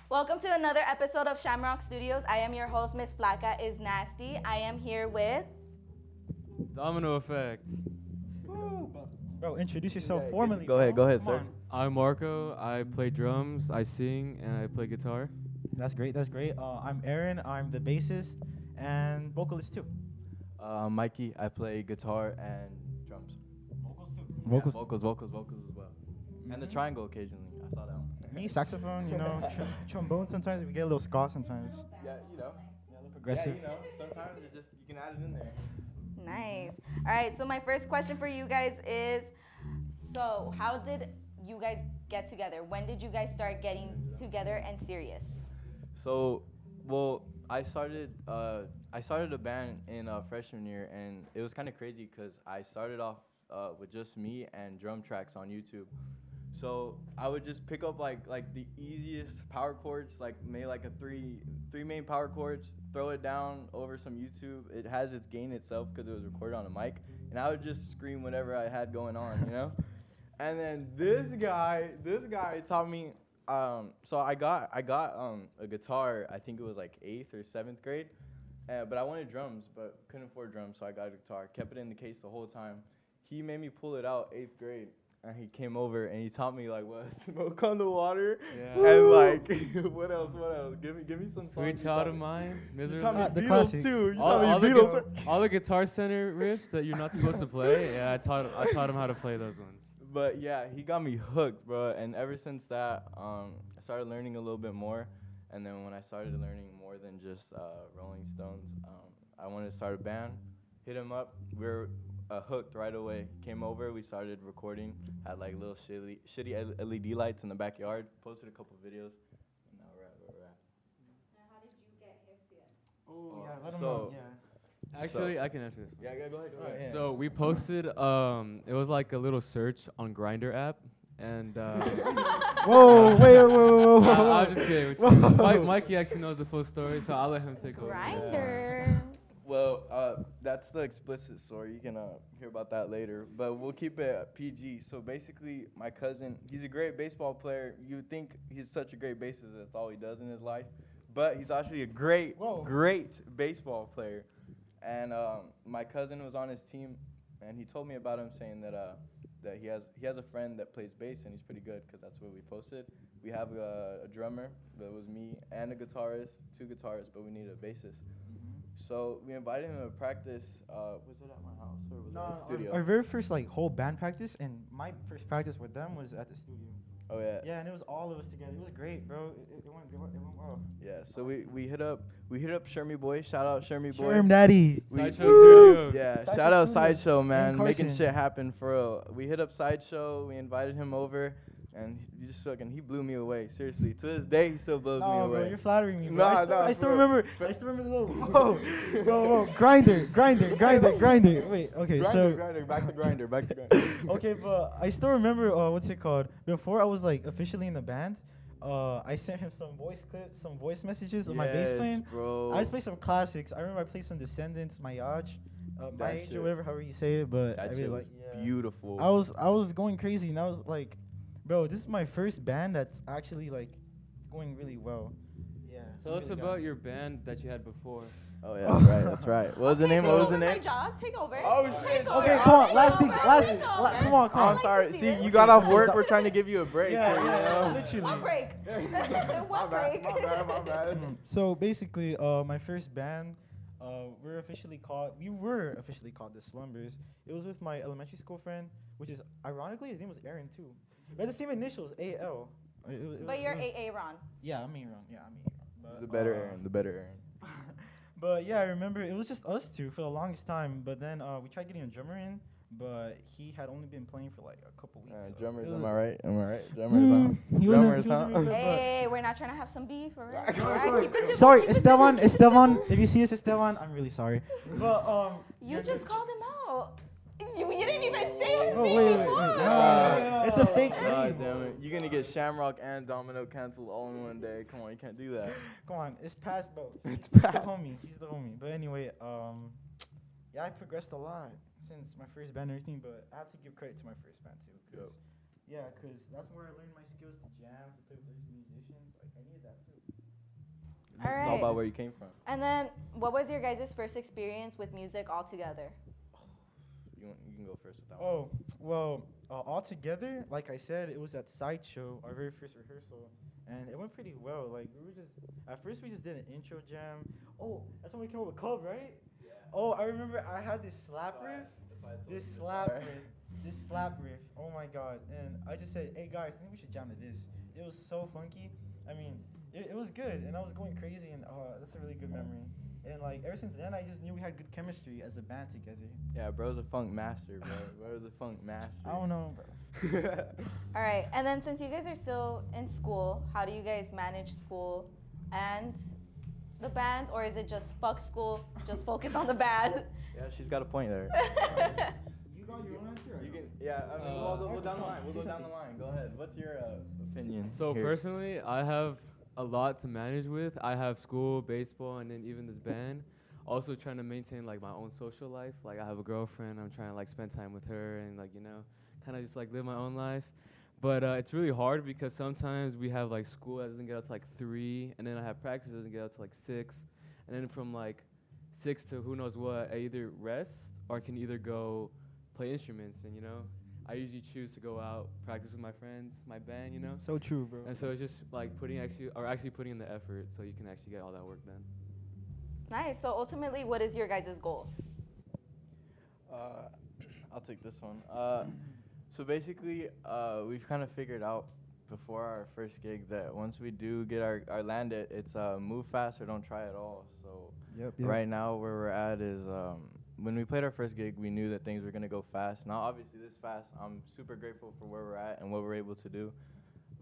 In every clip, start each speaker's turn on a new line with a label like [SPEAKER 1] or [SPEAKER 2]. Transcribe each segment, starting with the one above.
[SPEAKER 1] Welcome to another episode of ShamRock Studios. I am your host, Miss Flaca is Nasty. I am here with...
[SPEAKER 2] Domino effect.
[SPEAKER 3] Woo, bro, introduce yourself formally.
[SPEAKER 4] Go ahead,
[SPEAKER 3] Come
[SPEAKER 4] sir.
[SPEAKER 3] on.
[SPEAKER 2] I'm Marco. I play drums, I sing, and I play guitar.
[SPEAKER 3] That's great. That's great. I'm Aaron. I'm the bassist and vocalist too.
[SPEAKER 4] I'm Mikey. I play guitar and drums.
[SPEAKER 3] Vocals too.
[SPEAKER 4] Vocals as well. And the
[SPEAKER 3] Mhm.
[SPEAKER 4] triangle occasionally. I saw that one.
[SPEAKER 3] Me, saxophone. Trombone. Sometimes we get a little ska. Sometimes.
[SPEAKER 4] Yeah, you know.
[SPEAKER 3] Yeah, a little progressive.
[SPEAKER 4] Yeah, you know. Sometimes it's just you can add it in there.
[SPEAKER 1] Nice. All right, so my first question for you guys is, so how did you guys get together? When did you guys start getting together and serious?
[SPEAKER 4] So, well, I started a band in freshman year, and it was kind of crazy because I started off with just me and drum tracks on YouTube. So I would just pick up like the easiest power chords, like maybe like a three main power chords, throw it down over some YouTube. It has its gain itself because it was recorded on a mic, and I would just scream whatever I had going on, you know. And then this guy taught me. So I got a guitar. I think it was like 8th or 7th grade, but I wanted drums, but couldn't afford drums, so I got a guitar. Kept it in the case the whole time. He made me pull it out 8th grade. And he came over and he taught me like what smoke on the water,
[SPEAKER 2] Yeah.
[SPEAKER 4] and like what else? Give me some
[SPEAKER 2] Sweet
[SPEAKER 4] songs.
[SPEAKER 2] Child of Mine,
[SPEAKER 4] You
[SPEAKER 2] Miserable.
[SPEAKER 4] taught me
[SPEAKER 3] The
[SPEAKER 4] Beatles
[SPEAKER 3] classics.
[SPEAKER 4] too. You
[SPEAKER 2] all,
[SPEAKER 4] taught
[SPEAKER 2] all
[SPEAKER 4] me
[SPEAKER 2] the
[SPEAKER 4] Beatles.
[SPEAKER 2] all the Guitar Center riffs that you're not supposed to play. Yeah, I taught him how to play those ones.
[SPEAKER 4] But yeah, he got me hooked, bro. And ever since that, I started learning a little bit more. And then when I started learning more than just Rolling Stones, I wanted to start a band. Hit him up. We're hooked right away. Came over. We started recording. Had like little shitty LED lights in the backyard. Posted a couple videos. And now we're at where we're at.
[SPEAKER 1] And how did you get hip to it?
[SPEAKER 3] Oh yeah, let 'em
[SPEAKER 4] So-
[SPEAKER 3] know. Yeah.
[SPEAKER 2] Actually, I can answer this.
[SPEAKER 4] Yeah, go ahead.
[SPEAKER 3] Oh, yeah.
[SPEAKER 2] So we posted. It was like a little search on Grinder app, and.
[SPEAKER 3] Whoa, whoa.
[SPEAKER 2] I'm just kidding. With you. Mikey actually knows the full story, so I'll let him take over. this one.
[SPEAKER 1] Grinder.
[SPEAKER 4] Well, that's the explicit story. You can hear about that later. But we'll keep it PG. So basically, my cousin, he's a great baseball player. You would think he's such a great bassist. That's all he does in his life. But he's actually a great baseball player. And my cousin was on his team, and he told me about him, saying that he has a friend that plays bass, and he's pretty good because that's what we posted. We have a drummer, that was me, and a guitarist, 2 guitarists, but we need a bassist. So we invited him to practice. Was it at my house or was it at the studio?
[SPEAKER 3] Our very first like whole band practice, and my first practice with them was at the studio.
[SPEAKER 4] Oh yeah.
[SPEAKER 3] Yeah, and it was all of us together. It was great, bro. It went well.
[SPEAKER 4] Yeah. So we hit up Shermy Boy. Shout out Shermy Boy.
[SPEAKER 3] Sherm Daddy.
[SPEAKER 2] Sideshow Studios.
[SPEAKER 4] Yeah.
[SPEAKER 3] Sideshow
[SPEAKER 4] Shout out
[SPEAKER 3] Studios
[SPEAKER 4] Sideshow, man,
[SPEAKER 3] in
[SPEAKER 4] making
[SPEAKER 3] Carson.
[SPEAKER 4] shit happen for real. We hit up Sideshow. We invited him over, and he blew me away. Seriously, to this day he still blows me
[SPEAKER 3] No,
[SPEAKER 4] away.
[SPEAKER 3] bro, you're flattering me, bro.
[SPEAKER 4] Nah,
[SPEAKER 3] I still
[SPEAKER 4] bro.
[SPEAKER 3] remember. I still remember the little. Whoa, grinder. Wait, okay,
[SPEAKER 4] Grinder, back to grinder.
[SPEAKER 3] okay, but I still remember what's it called? Before I was like officially in the band, I sent him some voice clips, some voice messages of my bass playing.
[SPEAKER 4] Bro.
[SPEAKER 3] I just played some classics. I remember I played some Descendants, Mayaj, My Age
[SPEAKER 4] shit-
[SPEAKER 3] or whatever, however you say it. But I
[SPEAKER 4] That
[SPEAKER 3] really
[SPEAKER 4] shit
[SPEAKER 3] like.
[SPEAKER 4] was
[SPEAKER 3] Yeah.
[SPEAKER 4] beautiful.
[SPEAKER 3] I was going crazy, and I was like, bro, this is my first band that's actually like going really well. Yeah.
[SPEAKER 2] Tell us about your band that you had before.
[SPEAKER 4] Oh yeah, that's right. What was the name?
[SPEAKER 1] Take
[SPEAKER 4] What was
[SPEAKER 1] over
[SPEAKER 4] the
[SPEAKER 1] my
[SPEAKER 4] name?
[SPEAKER 1] job. Take over.
[SPEAKER 4] Oh,
[SPEAKER 1] Take
[SPEAKER 4] shit.
[SPEAKER 1] over.
[SPEAKER 3] Okay, come on.
[SPEAKER 1] Take
[SPEAKER 3] Last
[SPEAKER 1] over.
[SPEAKER 3] thing.
[SPEAKER 1] Take over.
[SPEAKER 3] Come on.
[SPEAKER 4] I'm
[SPEAKER 1] like
[SPEAKER 4] sorry.
[SPEAKER 1] to see
[SPEAKER 4] See,
[SPEAKER 1] it.
[SPEAKER 4] you got off work. We're trying to give you a break.
[SPEAKER 3] Yeah,
[SPEAKER 4] here,
[SPEAKER 3] yeah,
[SPEAKER 4] you know?
[SPEAKER 3] literally.
[SPEAKER 1] What break? What break?
[SPEAKER 4] My bad.
[SPEAKER 3] So basically, my first band, we were officially called the Slumbers. It was with my elementary school friend, which is ironically his name was Aaron too. We had the same initials, AL.
[SPEAKER 1] But you're AA Ron.
[SPEAKER 3] Yeah, I'm Aaron.
[SPEAKER 4] He's the better Aaron. The better Aaron.
[SPEAKER 3] But yeah, I remember it was just us two for the longest time. But then we tried getting a drummer in, but he had only been playing for like a couple weeks. so
[SPEAKER 4] Drummers,
[SPEAKER 3] it was-
[SPEAKER 4] am I right? Drummers, huh?
[SPEAKER 3] He wasn't
[SPEAKER 4] Drummers,
[SPEAKER 3] really
[SPEAKER 4] huh?
[SPEAKER 3] good, but-
[SPEAKER 1] Hey, we're not trying to have some beef, alright?
[SPEAKER 3] Sorry.
[SPEAKER 1] Keep it simple,
[SPEAKER 3] Sorry,
[SPEAKER 1] keep it
[SPEAKER 3] Esteban,
[SPEAKER 1] simple, keep it simple.
[SPEAKER 3] if you see this, Esteban, I'm really sorry. But
[SPEAKER 1] You just called him out. You didn't even say his
[SPEAKER 3] Oh,
[SPEAKER 1] name
[SPEAKER 3] wait.
[SPEAKER 1] before.
[SPEAKER 3] No, it's a fake
[SPEAKER 4] God
[SPEAKER 3] name.
[SPEAKER 4] damn it! You're gonna get ShamRock and Domino canceled all in one day. Come on, you can't do that.
[SPEAKER 3] Come on, it's past, bro.
[SPEAKER 4] It's
[SPEAKER 3] He's
[SPEAKER 4] past.
[SPEAKER 3] the homie. He's the homie. But anyway, yeah, I progressed a lot since my first band and everything. But I have to give credit to my first band too, 'cause
[SPEAKER 4] Yep.
[SPEAKER 3] Yeah, cause that's where I learned my skills to jam, to play with other musicians. Like I needed that too.
[SPEAKER 1] All
[SPEAKER 4] It's all
[SPEAKER 1] right.
[SPEAKER 4] about where you came from.
[SPEAKER 1] And then, what was your guys' first experience with music altogether?
[SPEAKER 4] You can go first with that one.
[SPEAKER 3] Oh, well, all together, like I said, it was at Sideshow, our very first rehearsal, and it went pretty well. Like we were just at first we just did an intro jam. Oh, that's when we came up with Cub, right?
[SPEAKER 4] Yeah.
[SPEAKER 3] Oh, I remember I had this slap riff.
[SPEAKER 4] That's why I told
[SPEAKER 3] This
[SPEAKER 4] you to
[SPEAKER 3] slap
[SPEAKER 4] start.
[SPEAKER 3] riff, this slap riff. Oh my god! And I just said, "Hey guys, I think we should jam to this." It was so funky. I mean, it was good, and I was going crazy, and that's a really good memory. And like ever since then, I just knew we had good chemistry as a band together.
[SPEAKER 4] Yeah, bro's a funk master, bro. Bro's a funk master.
[SPEAKER 3] I don't know, bro.
[SPEAKER 1] All right. And then, since you guys are still in school, how do you guys manage school and the band, or is it just fuck school, just focus on the band?
[SPEAKER 4] Yeah, she's got a point there.
[SPEAKER 3] You got your own answer.
[SPEAKER 4] You can, yeah. I mean, we'll go down the line. We'll go down the line. Go ahead. What's your opinion?
[SPEAKER 2] So
[SPEAKER 4] here?
[SPEAKER 2] personally, I have a lot to manage with. I have school, baseball, and then even this band. Also trying to maintain like my own social life. Like I have a girlfriend. I'm trying to like spend time with her and like kind of just like live my own life. But it's really hard because sometimes we have like school that doesn't get out to like 3, and then I have practice that doesn't get out to like 6, and then from like 6 to who knows what, I either rest or I can either go play instruments. And I usually choose to go out, practice with my friends, my band.
[SPEAKER 3] So true, bro.
[SPEAKER 2] And so it's just like putting in the effort so you can actually get all that work done.
[SPEAKER 1] Nice. So ultimately, what is your guys' goal?
[SPEAKER 4] I'll take this one. So basically, we've kind of figured out before our first gig that once we do get our land it's move fast or don't try at all. So
[SPEAKER 3] Yep.
[SPEAKER 4] right now where we're at is when we played our first gig, we knew that things were gonna go fast. Not obviously this fast. I'm super grateful for where we're at and what we're able to do.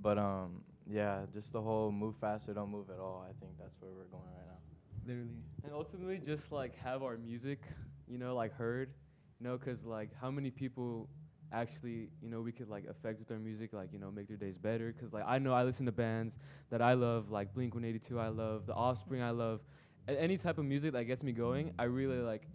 [SPEAKER 4] But yeah, just the whole move fast or don't move at all. I think that's where we're going right now.
[SPEAKER 3] Literally.
[SPEAKER 2] And ultimately just like have our music, like heard, because like how many people actually, we could like affect with our music, like, make their days better. Because like I know I listen to bands that I love, like Blink-182 I love, The Offspring I love. Any type of music that gets me going, I really like,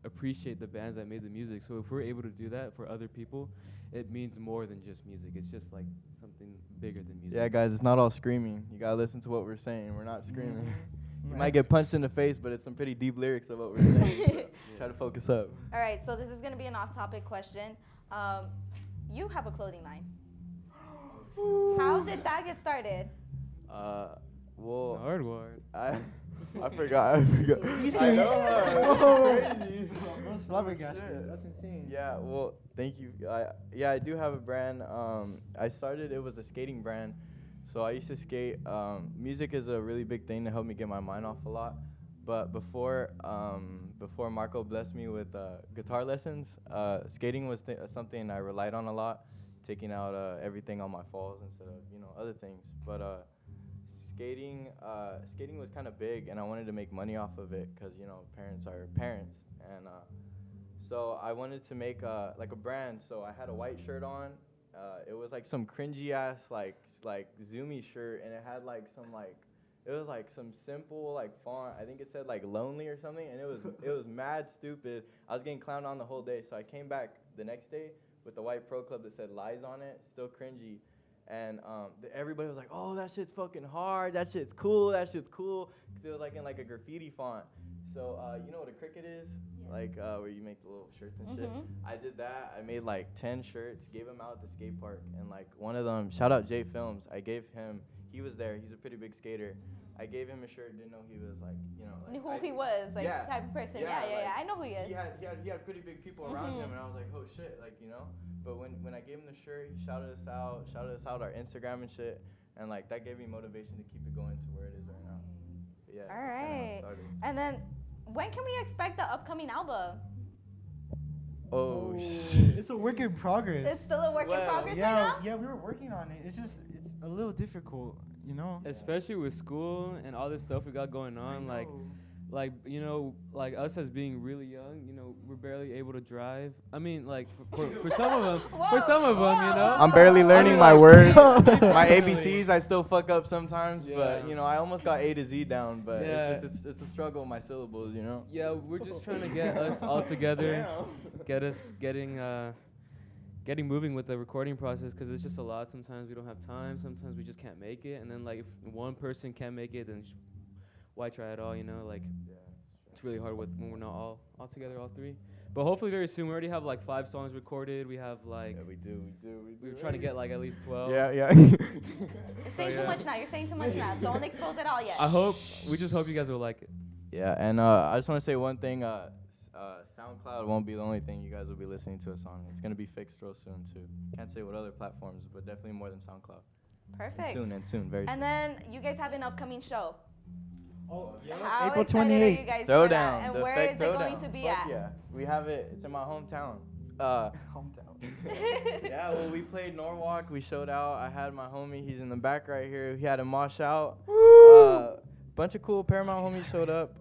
[SPEAKER 2] appreciate the bands that made the music. So if we're able to do that for other people, it means more than just music. It's just like something bigger than music.
[SPEAKER 4] Yeah, guys, it's not all screaming. You gotta listen to what we're saying. We're not screaming.
[SPEAKER 3] Mm-hmm.
[SPEAKER 4] You might get punched in the face, but it's some pretty deep lyrics of what we're saying. So try to focus up.
[SPEAKER 1] All right. So this is gonna be an off-topic question. You have a clothing line. How did that get started?
[SPEAKER 4] Well,
[SPEAKER 2] Hard word.
[SPEAKER 4] I forgot.
[SPEAKER 3] You
[SPEAKER 4] I know. Crazy.
[SPEAKER 3] Bro's flabbergasted. That's insane.
[SPEAKER 4] Yeah, well, thank you. I do have a brand. I started, it was a skating brand. So I used to skate. Music is a really big thing to help me get my mind off a lot. But before Marco blessed me with guitar lessons, skating was something I relied on a lot, taking out everything on my falls instead of, other things. But skating was kind of big, and I wanted to make money off of it because, parents are parents. And so I wanted to make like a brand. So I had a white shirt on. It was like some cringy ass like zoomy shirt, and it had like it was like some simple like font. I think it said like lonely or something, and it was mad stupid. I was getting clowned on the whole day. So I came back the next day with the white pro club that said lies on it, still cringy. And everybody was like, "Oh, that shit's fucking hard. That shit's cool. That shit's cool." Because it was like in like a graffiti font. So you know what a cricket is? Yeah. Like where you make the little shirts and shit. I did that. I made like 10 shirts, gave them out at the skate park, and like one of them, shout out Jay Films. I gave him. He was there. He's a pretty big skater. I gave him a shirt. Didn't know he was like,
[SPEAKER 1] Knew who he was, like
[SPEAKER 4] yeah,
[SPEAKER 1] type of person.
[SPEAKER 4] yeah,
[SPEAKER 1] Yeah.
[SPEAKER 4] like,
[SPEAKER 1] I know who he is.
[SPEAKER 4] He had pretty big people around him, and I was like, oh shit, like But when I gave him the shirt, he shouted us out our Instagram and shit, and like that gave me motivation to keep it going to where it is right now. But yeah.
[SPEAKER 1] All
[SPEAKER 4] that's kinda how it
[SPEAKER 1] right.
[SPEAKER 4] started.
[SPEAKER 1] And then, when can we expect the upcoming album?
[SPEAKER 4] Oh shit.
[SPEAKER 3] It's a work in progress.
[SPEAKER 1] It's still a work in
[SPEAKER 4] Well,
[SPEAKER 1] progress right
[SPEAKER 3] yeah,
[SPEAKER 1] now?
[SPEAKER 3] yeah, we were working on it. It's a little difficult,
[SPEAKER 2] Especially with school and all this stuff we got going on, like us as being really young, we're barely able to drive. I mean, like for some of them,
[SPEAKER 4] I'm barely learning my
[SPEAKER 2] like,
[SPEAKER 4] words,
[SPEAKER 2] me
[SPEAKER 4] my
[SPEAKER 2] personally.
[SPEAKER 4] ABCs. I still fuck up sometimes,
[SPEAKER 2] Yeah.
[SPEAKER 4] but I almost got A to Z down. But
[SPEAKER 2] Yeah.
[SPEAKER 4] it's a struggle with my syllables,
[SPEAKER 2] Yeah, we're just trying to get us all together, getting moving with the recording process, because it's just a lot. Sometimes we don't have time. Sometimes we just can't make it. And then like if one person can't make it, then why try at all? You know, like it's really hard when we're not all together, all three. But hopefully very soon. We already have like 5 songs recorded. We have like
[SPEAKER 4] we do.
[SPEAKER 2] we were trying to get like at least 12.
[SPEAKER 4] Yeah.
[SPEAKER 1] You're saying too much now. You're saying too much now. Don't expose it all yet.
[SPEAKER 2] We just hope you guys will like it.
[SPEAKER 4] Yeah, and I just want to say one thing. SoundCloud won't be the only thing you guys will be listening to a song. It's gonna be fixed real soon too. Can't say what other platforms, but definitely more than SoundCloud.
[SPEAKER 1] Perfect.
[SPEAKER 4] And soon, very soon.
[SPEAKER 1] And then you guys have an upcoming show.
[SPEAKER 3] Oh, yeah.
[SPEAKER 1] How
[SPEAKER 3] April
[SPEAKER 1] excited are you
[SPEAKER 3] 28th.
[SPEAKER 1] guys for
[SPEAKER 4] Throwdown.
[SPEAKER 1] that? And
[SPEAKER 4] the
[SPEAKER 1] where
[SPEAKER 4] fake
[SPEAKER 1] is it going to be
[SPEAKER 4] Fuck
[SPEAKER 1] at?
[SPEAKER 4] Yeah, we have it. It's in my hometown.
[SPEAKER 3] Hometown.
[SPEAKER 4] Yeah, well, we played Norwalk. We showed out. I had my homie. He's in the back right here. He had a mosh out. Bunch of cool Paramount homies showed up.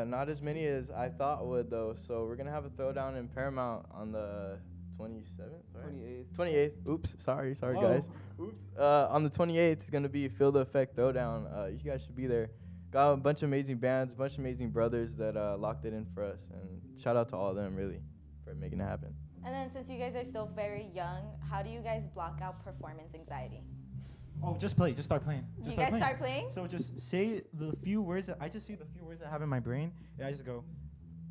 [SPEAKER 4] Not as many as I thought would, though. So we're going to have a throwdown in Paramount on the 27th, right? 28th. Oops. Sorry,
[SPEAKER 3] Whoa.
[SPEAKER 4] guys. Oops. On the 28th, it's going to be Feel the Effect Throwdown. You guys should be there. Got a bunch of amazing bands, bunch of amazing brothers that locked it in for us. And shout out to all of them, really, for making it happen.
[SPEAKER 1] And then since you guys are still very young, how do you guys block out performance anxiety?
[SPEAKER 3] Oh, just play. Just start playing.
[SPEAKER 1] Do
[SPEAKER 3] Just
[SPEAKER 1] you guys start playing?
[SPEAKER 3] So just say the few words that I just say the few words that I have in my brain, and I just go.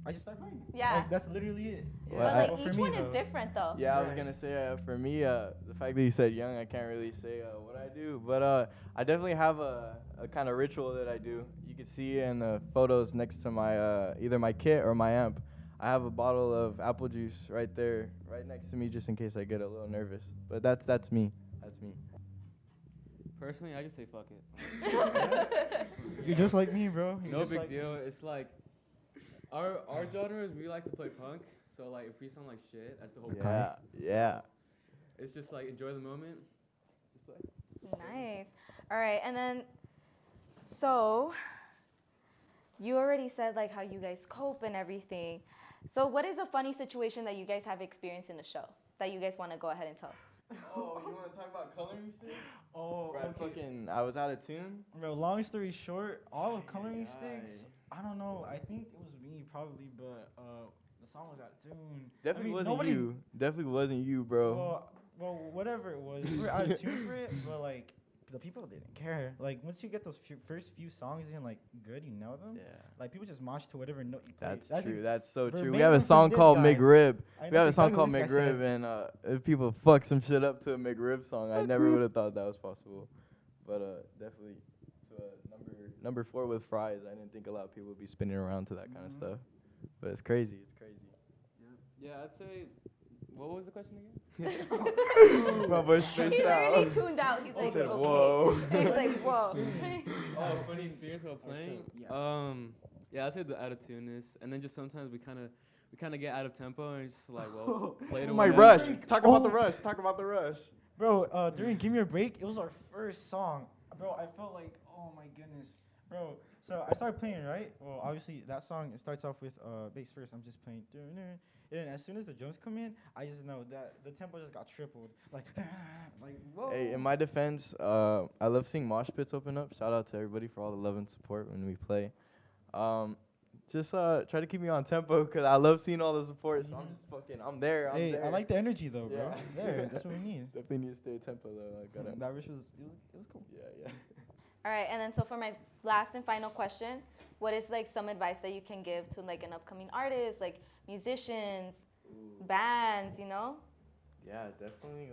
[SPEAKER 3] I just start playing.
[SPEAKER 1] Yeah.
[SPEAKER 3] Like, that's literally it.
[SPEAKER 4] Well,
[SPEAKER 1] But like
[SPEAKER 3] Well, for
[SPEAKER 1] each
[SPEAKER 3] me,
[SPEAKER 1] one is
[SPEAKER 3] though.
[SPEAKER 1] different though.
[SPEAKER 4] Yeah, I was
[SPEAKER 3] Right.
[SPEAKER 4] gonna say for me, the fact that you said young, I can't really say what I do, but I definitely have a kind of ritual that I do. You can see in the photos next to my either my kit or my amp. I have a bottle of apple juice right there, right next to me, just in case I get a little nervous. But that's me. That's me.
[SPEAKER 2] Personally, I just say fuck it.
[SPEAKER 3] You're just like me, bro. You're
[SPEAKER 2] No
[SPEAKER 3] just
[SPEAKER 2] big
[SPEAKER 3] like
[SPEAKER 2] deal. It's like our genres. We like to play punk. So like if we sound like shit, that's the whole point.
[SPEAKER 4] Yeah.
[SPEAKER 2] It's just like enjoy the moment. Just play.
[SPEAKER 1] Nice. All right, and then so you already said like how you guys cope and everything. So what is a funny situation that you guys have experienced in the show that you guys want to go ahead and tell?
[SPEAKER 4] Oh, you want to talk about coloring sticks?
[SPEAKER 3] Oh, okay.
[SPEAKER 4] I was out of tune.
[SPEAKER 3] Bro, long story short, all of coloring
[SPEAKER 4] Aye.
[SPEAKER 3] sticks. I don't know. I think it was me probably, but the song was out of tune.
[SPEAKER 4] Definitely
[SPEAKER 3] I mean,
[SPEAKER 4] wasn't you. Definitely wasn't you, bro.
[SPEAKER 3] Well, whatever it was, we were out of tune for it, but like the people didn't care. Like once you get those first few songs in like good, you know them.
[SPEAKER 4] Yeah.
[SPEAKER 3] Like people just mosh to whatever note you play.
[SPEAKER 4] That's true. That's so true. We
[SPEAKER 3] verbatim
[SPEAKER 4] have a
[SPEAKER 3] from
[SPEAKER 4] song
[SPEAKER 3] this
[SPEAKER 4] called
[SPEAKER 3] guy.
[SPEAKER 4] McRib.
[SPEAKER 3] I
[SPEAKER 4] We have
[SPEAKER 3] know
[SPEAKER 4] a song
[SPEAKER 3] exactly
[SPEAKER 4] called
[SPEAKER 3] what this guy said.
[SPEAKER 4] McRib, and if people fuck some shit up to a McRib song, I never
[SPEAKER 3] McRib.
[SPEAKER 4] would have thought that was possible. But definitely to number 4 with fries. I didn't think a lot of people would be spinning around to that kind of stuff. But it's crazy. It's crazy.
[SPEAKER 2] Yeah, I'd say. What was the question again?
[SPEAKER 4] My voice
[SPEAKER 1] He
[SPEAKER 4] spaced out.
[SPEAKER 1] literally tuned out. He's like,
[SPEAKER 4] said,
[SPEAKER 1] okay.
[SPEAKER 4] whoa.
[SPEAKER 1] He's like, whoa.
[SPEAKER 2] Oh, funny experience while playing.
[SPEAKER 3] Yeah.
[SPEAKER 2] Yeah, I'd say the out of tuneness, and then just sometimes we kind of get out of tempo, and it's just like, well, play it.
[SPEAKER 4] My
[SPEAKER 2] away.
[SPEAKER 4] rush. Talk about the
[SPEAKER 3] Oh.
[SPEAKER 4] rush. Talk about the rush.
[SPEAKER 3] Bro, during Give Me a Break, it was our first song. Bro, I felt like, oh my goodness. Bro, so I started playing, right? Well, obviously, that song, it starts off with bass first. I'm just playing. And then as soon as the drums come in, I just know that the tempo just got tripled. Like whoa.
[SPEAKER 4] Hey, in my defense, I love seeing mosh pits open up. Shout out to everybody for all the love and support when we play. Just try to keep me on tempo because I love seeing all the support. So I'm there.
[SPEAKER 3] Hey,
[SPEAKER 4] there.
[SPEAKER 3] I like the energy, though, bro.
[SPEAKER 4] Yeah.
[SPEAKER 3] It's there. That's what we need.
[SPEAKER 4] Definitely need to stay tempo though. I gotta.
[SPEAKER 3] That wish was cool.
[SPEAKER 4] Yeah.
[SPEAKER 1] All right, and then so for my last and final question, what is like some advice that you can give to like an upcoming artist, like musicians, bands, you know?
[SPEAKER 4] Yeah, definitely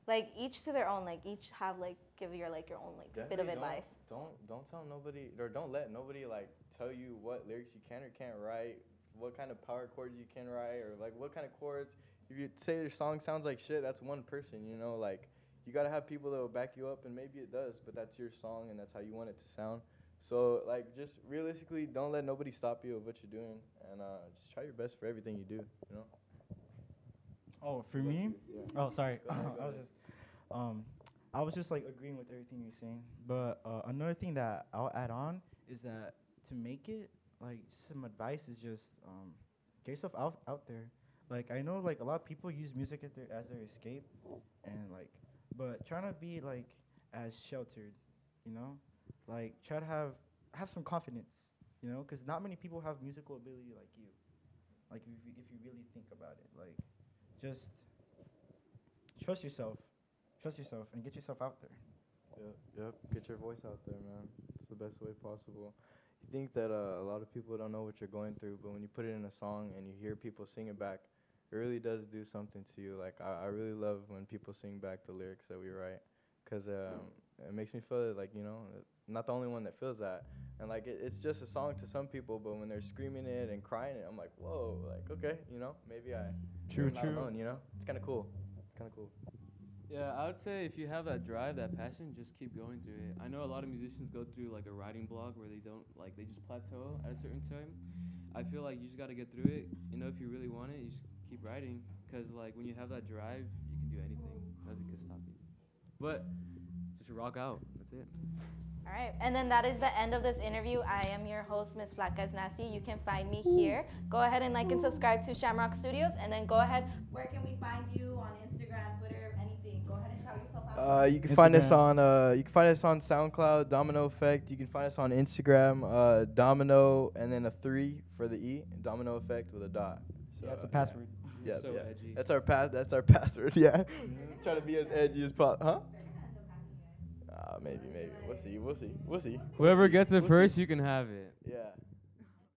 [SPEAKER 1] Like each to their own, like each have like give your like your own like bit of
[SPEAKER 4] definitely
[SPEAKER 1] advice.
[SPEAKER 4] Don't tell nobody or don't let nobody like tell you what lyrics you can or can't write, what kind of power chords you can write, or like what kind of chords. If you say your song sounds like shit, that's one person, you know, like you gotta have people that will back you up, and maybe it does, but that's your song and that's how you want it to sound. So like just realistically, don't let nobody stop you of what you're doing, and just try your best for everything you do, you know.
[SPEAKER 3] Oh, for me?
[SPEAKER 4] Yeah.
[SPEAKER 3] Oh, sorry.
[SPEAKER 4] Go ahead, go
[SPEAKER 3] I was just like agreeing with everything you're saying. But another thing that I'll add on is that to make it, like some advice is just get yourself out there. Like I know like a lot of people use music as their escape, and like, but trying to be like as sheltered, you know, like try to have some confidence, you know, because not many people have musical ability like you. Like if you really think about it, like just trust yourself, and get yourself out there.
[SPEAKER 4] Yep. Get your voice out there, man. It's the best way possible. You think that a lot of people don't know what you're going through, but when you put it in a song and you hear people sing it back, it really does do something to you. Like I really love when people sing back the lyrics that we write, 'cause it makes me feel like, you know, I'm not the only one that feels that. And like it's just a song to some people, but when they're screaming it and crying it, I'm like, whoa, like okay, you know, maybe I'm not alone, you know. It's kind of cool.
[SPEAKER 2] Yeah, I would say if you have that drive, that passion, just keep going through it. I know a lot of musicians go through like a writing block where they don't like they just plateau at a certain time. I feel like you just got to get through it. You know, if you really want it, you just keep writing. 'Cause like when you have that drive, you can do anything. Nothing can stop you. But just rock out. That's it.
[SPEAKER 1] All right, and then that is the end of this interview. I am your host, Miss Flacas Nasty. You can find me here. Go ahead and like and subscribe to ShamRock Studios, and then go ahead. Where can we find you on Instagram, Twitter, anything? Go ahead and shout yourself out.
[SPEAKER 4] You can find us on SoundCloud, Domino Effect. You can find us on Instagram, Domino and then a 3 for the E, Domino Effect with a dot. So,
[SPEAKER 3] Yeah, it's a password.
[SPEAKER 4] Yeah,
[SPEAKER 2] So
[SPEAKER 4] yeah.
[SPEAKER 2] edgy.
[SPEAKER 4] That's our password. Yeah. Try to be as edgy as possible. Huh?
[SPEAKER 1] They're gonna end up hacking it.
[SPEAKER 4] Maybe. We'll see.
[SPEAKER 2] Whoever gets it
[SPEAKER 4] We'll
[SPEAKER 2] first,
[SPEAKER 4] see.
[SPEAKER 2] you can have it.
[SPEAKER 4] Yeah.